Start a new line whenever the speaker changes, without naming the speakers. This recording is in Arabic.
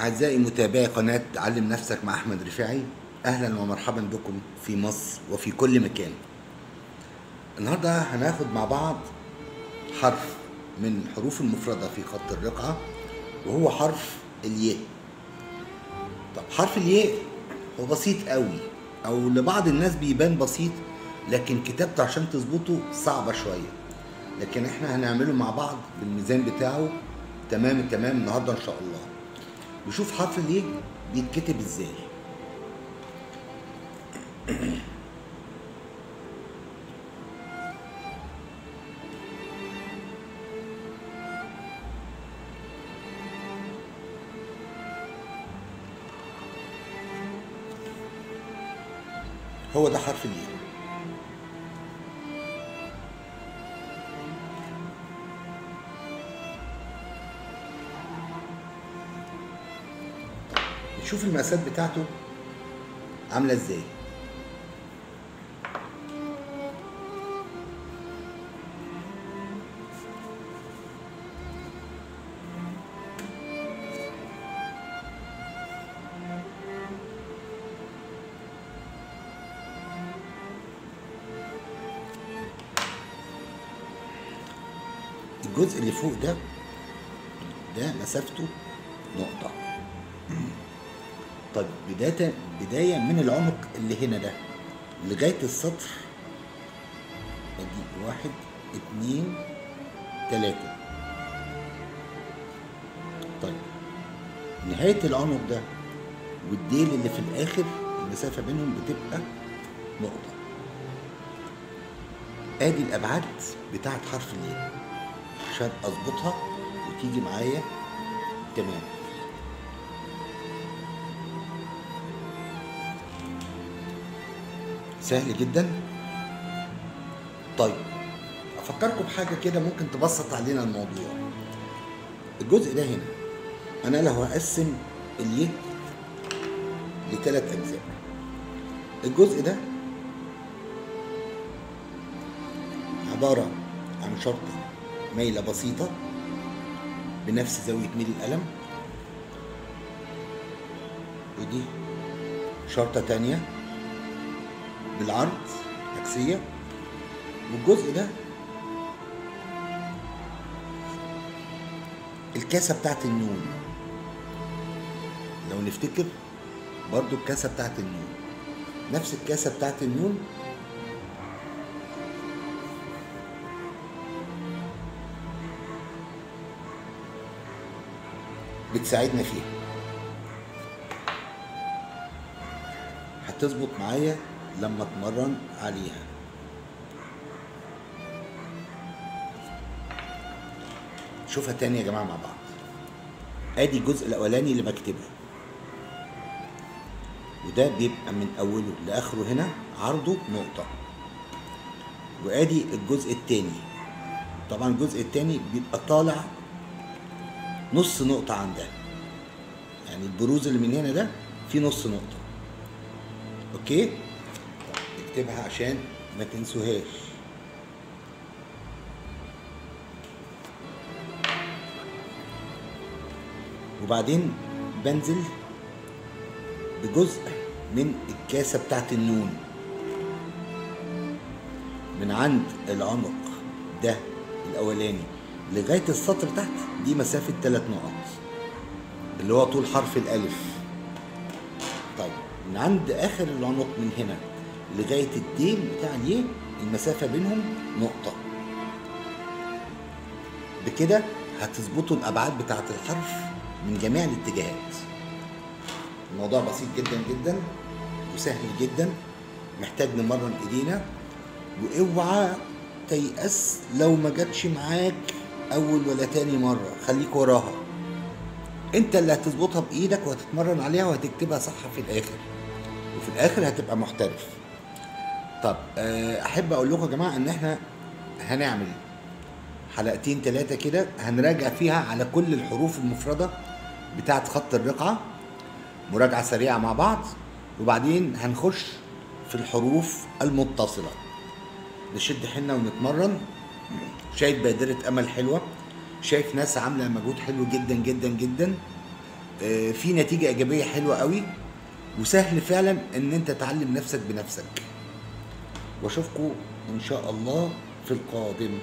أعزائي متابعي قناة علم نفسك مع أحمد رفاعي، أهلا ومرحبا بكم في مصر وفي كل مكان. النهاردة هناخد مع بعض حرف من الحروف المفردة في خط الرقعة، وهو حرف الياء. طب حرف الياء هو بسيط قوي، أو لبعض الناس بيبان بسيط، لكن كتابته عشان تظبطه صعبة شوية. لكن احنا هنعمله مع بعض بالميزان بتاعه تمام التمام النهاردة إن شاء الله. نشوف حرف الياء بيتكتب ازاي. هو ده حرف الياء. نشوف المقاسات بتاعته عامله ازاي. الجزء اللي فوق ده مسافته نقطة. طيب بداية من العنق اللي هنا ده لغاية السطر، ادي 1 2 3. طيب نهاية العنق ده والديل اللي في الآخر المسافة بينهم بتبقى نقطة. ادي الأبعاد بتاعت حرف الياء عشان أظبطها وتيجي معايا تمام. سهل جدا. طيب افكركم بحاجه كده ممكن تبسط علينا الموضوع. الجزء ده هنا انا لو هقسم الياء لثلاث اجزاء، الجزء ده عباره عن شرطه مايله بسيطه بنفس زاويه ميل القلم، ودي شرطه تانيه بالعرض عكسية، والجزء ده الكاسة بتاعت النون. لو نفتكر برضو الكاسة بتاعت النون نفس الكاسة بتاعت النون، بتساعدنا فيها، هتظبط معايا لما اتمرن عليها. شوفها تاني يا جماعه مع بعض. ادي الجزء الاولاني اللي بكتبه، وده بيبقى من اوله لاخره هنا عرضه نقطه. وادي الجزء التاني، طبعا الجزء التاني بيبقى طالع نص نقطه عن ده، يعني البروز اللي من هنا ده فيه نص نقطه. اوكي، اكتبها عشان ما تنسوهاش. وبعدين بنزل بجزء من الكاسة بتاعت النون من عند العنق ده الاولاني لغاية السطر تحت، دي مسافة 3 نقط اللي هو طول حرف الالف. طيب من عند اخر العنق من هنا لغاية الديل بتاع الياء المسافة بينهم نقطة. بكده هتظبطوا الأبعاد بتاعة الحرف من جميع الاتجاهات. الموضوع بسيط جدا جدا وسهل جدا، محتاج نمرن ايدينا. واوعى تيأس لو ما جاتش معاك أول ولا تاني مرة، خليك وراها. انت اللي هتظبطها بإيدك وهتتمرن عليها وهتكتبها صح في الآخر، وفي الآخر هتبقى محترف. طب احب اقول لكم يا جماعه ان احنا هنعمل حلقتين 3 كده هنراجع فيها على كل الحروف المفرده بتاعه خط الرقعه، مراجعه سريعه مع بعض، وبعدين هنخش في الحروف المتصله نشد حيلنا ونتمرن. شايف بادره امل حلوه، شايف ناس عامله مجهود حلو جدا جدا جدا. في نتيجة إيجابية حلوة قوي، وسهل فعلا إن أنت تعلم نفسك بنفسك. وأشوفكم إن شاء الله في القادم.